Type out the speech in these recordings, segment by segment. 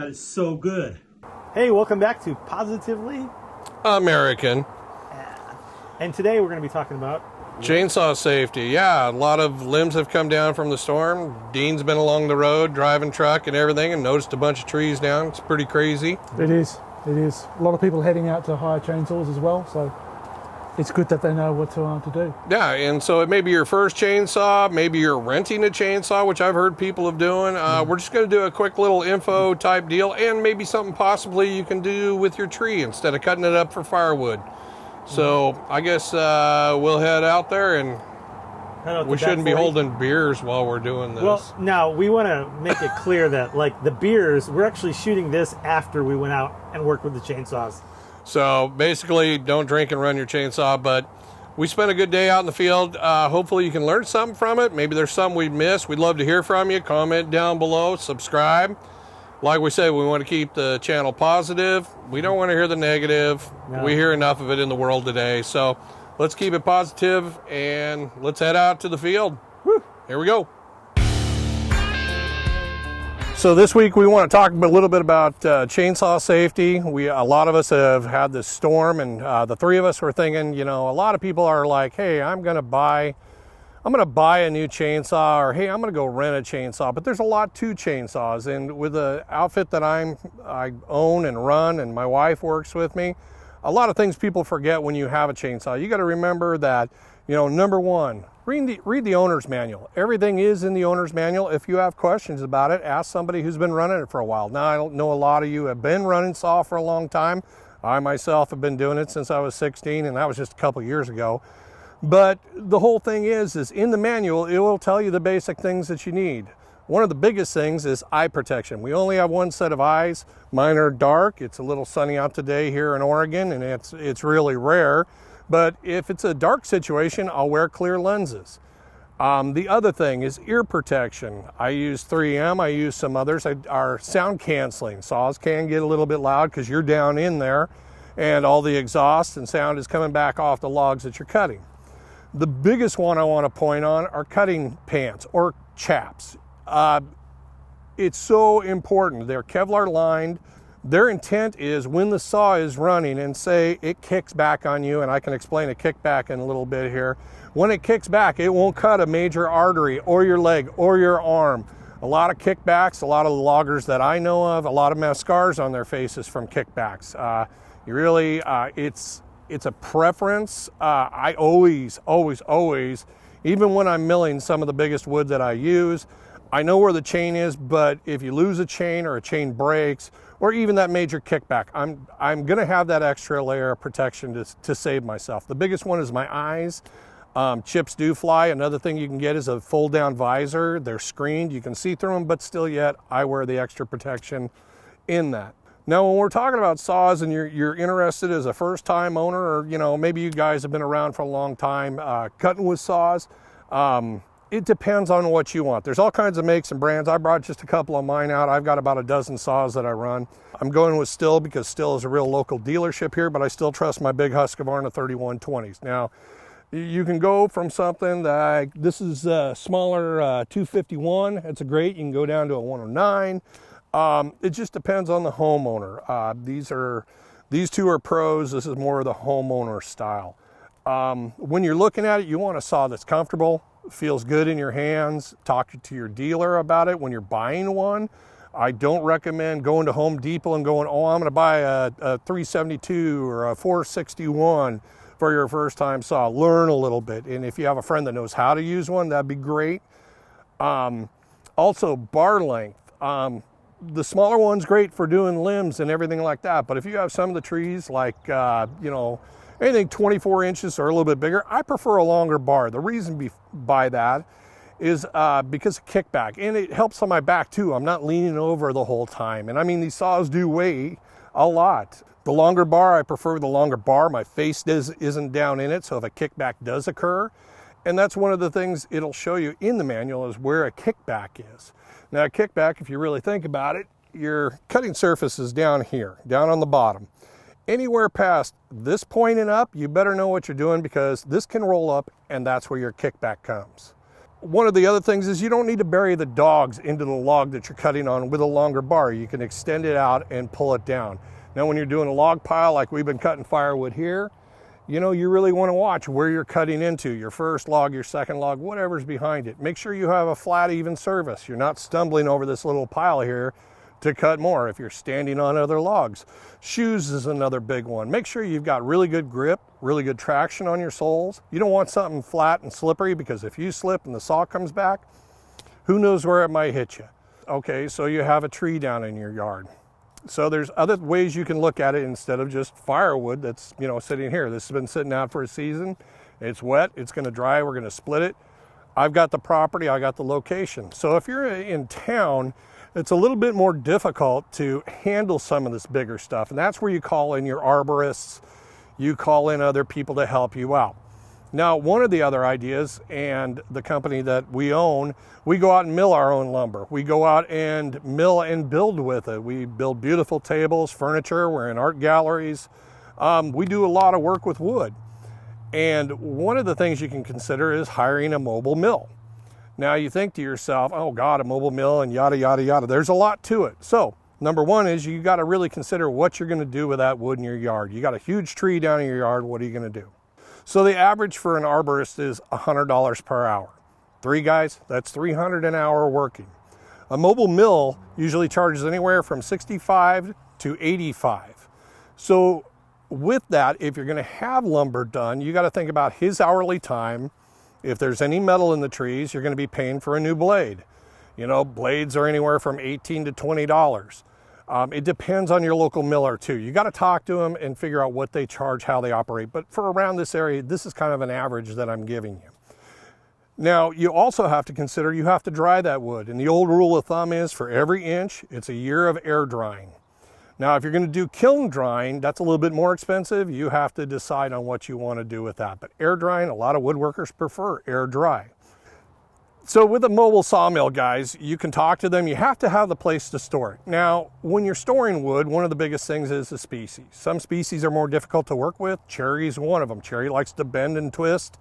That is so good. Hey, welcome back to Positively American. And today we're going to be talking about Chainsaw safety. Yeah, a lot of limbs have come down from the storm. Dean's been along the road driving truck and everything and noticed a bunch of trees down. It's pretty crazy. It is. A lot of people heading out to hire chainsaws as well, so it's good that they know what to do. Yeah, and so it may be your first chainsaw, maybe you're renting a chainsaw, which I've heard people of doing. We're just going to do a quick little info type deal, and maybe something possibly you can do with your tree instead of cutting it up for firewood. So I guess we'll head out there, and we shouldn't be holding beers while we're doing this. Well, now we want to make it clear that like the beers, we're actually shooting this after we went out and worked with the chainsaws. So basically, don't drink and run your chainsaw, but we spent a good day out in the field. Hopefully you can learn something from it. Maybe there's something we'd missed. We'd love to hear from you. Comment down below, subscribe. Like we said, we want to keep the channel positive. We don't want to hear the negative. No. We hear enough of it in the world today. So let's keep it positive and let's head out to the field. Woo. Here we go. So this week we want to talk a little bit about chainsaw safety. A lot of us have had this storm, and the three of us were thinking, you know, a lot of people are like, hey, I'm going to buy a new chainsaw, or hey, I'm going to go rent a chainsaw. But there's a lot to chainsaws, and with the outfit that I own and run, and my wife works with me, a lot of things people forget when you have a chainsaw. You got to remember that, you know, number one, read the owner's manual. Everything is in the owner's manual. If you have questions about it, ask somebody who's been running it for a while. Now, I don't know, a lot of you have been running saw for a long time. I myself have been doing it since I was 16, and that was just a couple years ago. But the whole thing is in the manual, it will tell you the basic things that you need. One of the biggest things is eye protection. We only have one set of eyes. Mine are dark. It's a little sunny out today here in Oregon, and it's really rare. But if it's a dark situation, I'll wear clear lenses. The other thing is ear protection. I use 3M, I use some others. Are sound canceling. Saws can get a little bit loud because you're down in there and all the exhaust and sound is coming back off the logs that you're cutting. The biggest one I want to point on are cutting pants or chaps. It's so important. They're Kevlar lined. Their intent is when the saw is running and say it kicks back on you, and I can explain a kickback in a little bit here. When it kicks back, it won't cut a major artery or your leg or your arm. A lot of kickbacks, a lot of the loggers that I know of, a lot of them have scars on their faces from kickbacks. It's a preference. I always, even when I'm milling some of the biggest wood that I use, I know where the chain is, but if you lose a chain or a chain breaks, or even that major kickback, I'm gonna have that extra layer of protection to save myself. The biggest one is my eyes. Chips do fly. Another thing you can get is a fold down visor. They're screened, you can see through them, but still yet I wear the extra protection in that. Now, when we're talking about saws and you're interested as a first time owner, or you know, maybe you guys have been around for a long time cutting with saws, it depends on what you want. There's all kinds of makes and brands. I brought just a couple of mine out. I've got about a dozen saws that I run. I'm going with Stihl because Stihl is a real local dealership here, but I still trust my big Husqvarna 3120s. Now, you can go from something that, this is a smaller 251. It's a great, you can go down to a 109. It just depends on the homeowner. These two are pros. This is more of the homeowner style. When you're looking at it, you want a saw that's comfortable, feels good in your hands. Talk to your dealer about it when you're buying one. I don't recommend going to Home Depot and going, oh, I'm going to buy a 372 or a 461 for your first time saw. Learn a little bit, and if you have a friend that knows how to use one, that'd be great. Also, bar length. The smaller one's great for doing limbs and everything like that, but if you have some of the trees like, you know, anything 24 inches or a little bit bigger, I prefer a longer bar. The reason by that is because of kickback, and it helps on my back too. I'm not leaning over the whole time, and I mean, these saws do weigh a lot. The longer bar, I prefer the longer bar. My face isn't down in it, so if a kickback does occur, and that's one of the things it'll show you in the manual is where a kickback is. Now, a kickback, if you really think about it, your cutting surface is down here, down on the bottom. Anywhere past this point and up, you better know what you're doing because this can roll up and that's where your kickback comes. one of the other things is you don't need to bury the dogs into the log that you're cutting on with a longer bar. You can extend it out and pull it down. Now, when you're doing a log pile like we've been cutting firewood here, you know, you really want to watch where you're cutting into, your first log, your second log, whatever's behind it. Make sure you have a flat, even surface. You're not stumbling over this little pile here to cut more if you're standing on other logs. Shoes is another big one. Make sure you've got really good grip, really good traction on your soles. You don't want something flat and slippery, because if you slip and the saw comes back, who knows where it might hit you. Okay, so you have a tree down in your yard. So there's other ways you can look at it instead of just firewood that's, you know, sitting here. This has been sitting out for a season. It's wet, it's gonna dry, we're gonna split it. I've got the property, I got the location. So if you're in town, it's a little bit more difficult to handle some of this bigger stuff. And that's where you call in your arborists, you call in other people to help you out. Now, one of the other ideas, and the company that we own, we go out and mill our own lumber. We go out and mill and build with it. We build beautiful tables, furniture, we're in art galleries. We do a lot of work with wood. And one of the things you can consider is hiring a mobile mill. Now you think to yourself, oh God, a mobile mill and yada, yada, yada. There's a lot to it. So number one is you got to really consider what you're going to do with that wood in your yard. You got a huge tree down in your yard. What are you going to do? So the average for an arborist is $100 per hour. 3 guys, that's $300 an hour working. A mobile mill usually charges anywhere from $65 to $85. So with that, if you're going to have lumber done, you got to think about his hourly time. If there's any metal in the trees, you're going to be paying for a new blade. You know, blades are anywhere from $18 to $20. It depends on your local miller too. You got to talk to them and figure out what they charge, how they operate. But for around this area, this is kind of an average that I'm giving you. Now, you also have to consider you have to dry that wood. And the old rule of thumb is for every inch, it's a year of air drying. Now, if you're going to do kiln drying, that's a little bit more expensive. You have to decide on what you want to do with that. But air drying, a lot of woodworkers prefer air dry. So with a mobile sawmill, guys, you can talk to them. You have to have the place to store it. Now, when you're storing wood, one of the biggest things is the species. Some species are more difficult to work with. Cherry is one of them. Cherry likes to bend and twist.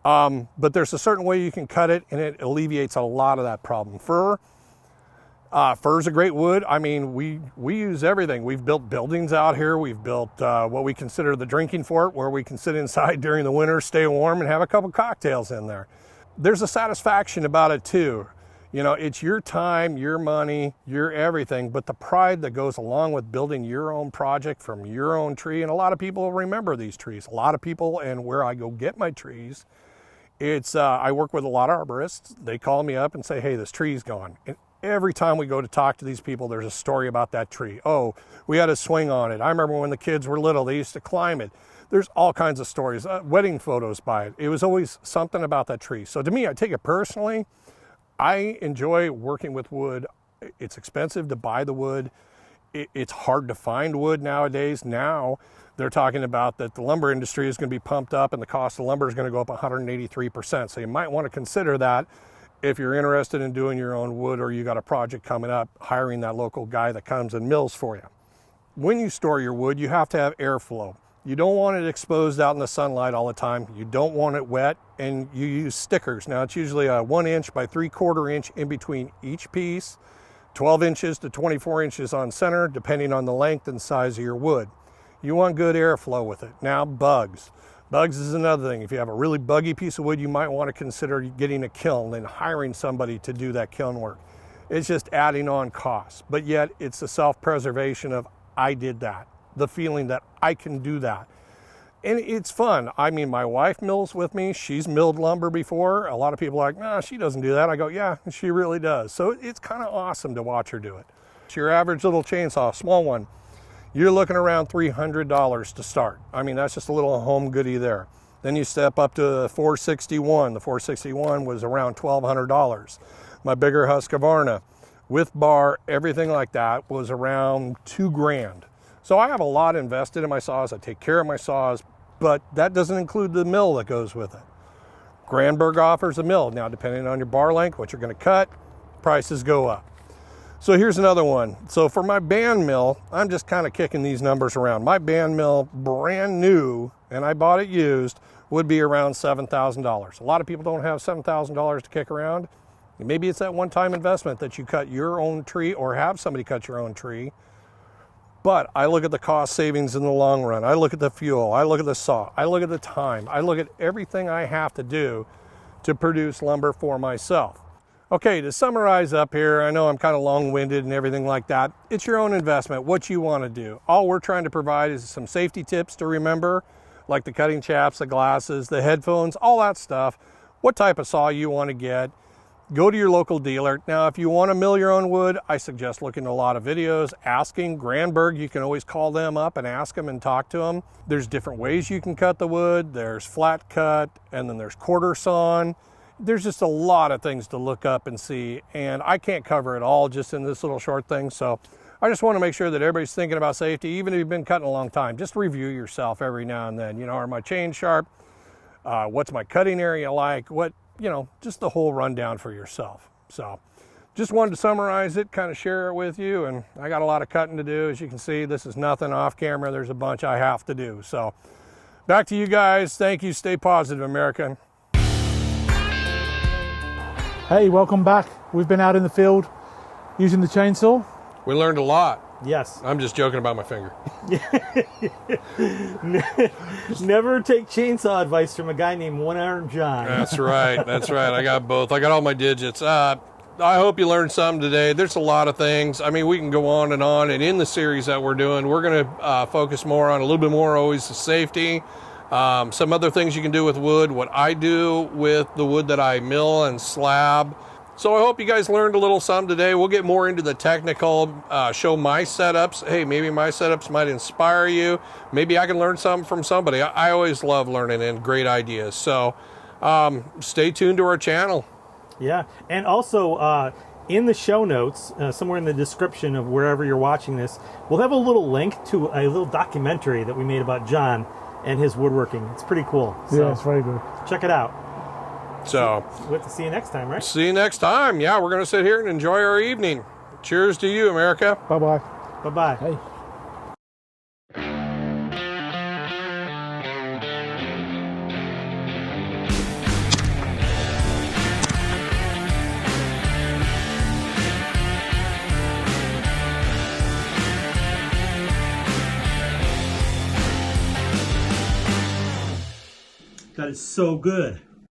But there's a certain way you can cut it, and it alleviates a lot of that problem. Fir's a great wood. I mean, we use everything. We've built buildings out here. We've built what we consider the drinking fort, where we can sit inside during the winter, stay warm, and have a couple cocktails in there. There's a satisfaction about it too. You know, it's your time, your money, your everything, but the pride that goes along with building your own project from your own tree. And a lot of people remember these trees. A lot of people, and where I go get my trees, it's I work with a lot of arborists. They call me up and say, hey, this tree's gone. And every time we go to talk to these people, there's a story about that tree. Oh, we had a swing on it. I remember when the kids were little, they used to climb it. There's all kinds of stories, wedding photos by it. It was always something about that tree. So to me, I take it personally. I enjoy working with wood. It's expensive to buy the wood. It's hard to find wood nowadays. Now they're talking about that the lumber industry is going to be pumped up and the cost of lumber is going to go up 183%. So you might want to consider that if you're interested in doing your own wood, or you got a project coming up, hiring that local guy that comes and mills for you. When you store your wood, you have to have airflow. You don't want it exposed out in the sunlight all the time. You don't want it wet, and you use stickers. Now, it's usually a 1 inch by 3/4 inch in between each piece, 12 inches to 24 inches on center, depending on the length and size of your wood. You want good airflow with it. Now, bugs. Bugs is another thing. If you have a really buggy piece of wood, you might want to consider getting a kiln and hiring somebody to do that kiln work. It's just adding on costs, but yet it's the self-preservation of, I did that. The feeling that I can do that. And it's fun. I mean, my wife mills with me. She's milled lumber before. A lot of people are like, nah, she doesn't do that. I go, yeah, she really does. So it's kind of awesome to watch her do it. It's your average little chainsaw, small one. You're looking around $300 to start. I mean, that's just a little home goodie there. Then you step up to the 461. The 461 was around $1,200. My bigger Husqvarna with bar, everything like that, was around $2,000. So I have a lot invested in my saws. I take care of my saws, but that doesn't include the mill that goes with it. Granberg offers a mill. Now, depending on your bar length, what you're going to cut, prices go up. So here's another one. So for my band mill, I'm just kind of kicking these numbers around. My band mill, brand new, and I bought it used, would be around $7,000. A lot of people don't have $7,000 to kick around. Maybe it's that one-time investment that you cut your own tree or have somebody cut your own tree. But I look at the cost savings in the long run. I look at the fuel. I look at the saw. I look at the time. I look at everything I have to do to produce lumber for myself. Okay, to summarize up here, I know I'm kind of long-winded and everything like that. It's your own investment, what you want to do. All we're trying to provide is some safety tips to remember, like the cutting chaps, the glasses, the headphones, all that stuff. What type of saw you want to get. Go to your local dealer. Now, if you want to mill your own wood, I suggest looking at a lot of videos, asking. Granberg, you can always call them up and ask them and talk to them. There's different ways you can cut the wood. There's flat cut, and then there's quarter sawn. There's just a lot of things to look up and see, and I can't cover it all just in this little short thing. So I just want to make sure that everybody's thinking about safety, even if you've been cutting a long time. Just review yourself every now and then. You know, are my chains sharp? What's my cutting area like? What, you know, just the whole rundown for yourself. So just wanted to summarize it, kind of share it with you. And I got a lot of cutting to do. As you can see, this is nothing off camera. There's a bunch I have to do. So back to you guys. Thank you. Stay positive, America. Hey, welcome back. We've been out in the field using the chainsaw. We learned a lot. Yes. I'm just joking about my finger. Never take chainsaw advice from a guy named One Arm John. That's right. That's right. I got both. I got all my digits. I hope you learned something today. There's a lot of things. I mean, we can go on. And in the series that we're doing, we're going to focus more on a little bit more always the safety. Some other things you can do with wood, what I do with the wood that I mill and slab. So I hope you guys learned a little something today. We'll get more into the technical, show my setups. Hey, maybe my setups might inspire you. Maybe I can learn something from somebody. I always love learning and great ideas. So stay tuned to our channel. Yeah, and also in the show notes, somewhere in the description of wherever you're watching this, we'll have a little link to a little documentary that we made about John and his woodworking. It's pretty cool. So Yeah, it's very good. check it out. So We'll have to see you next time, right? see you next time. Yeah, we're going to sit here and enjoy our evening. Cheers to you, America. Bye-bye. Bye-bye. Hey. That is so good.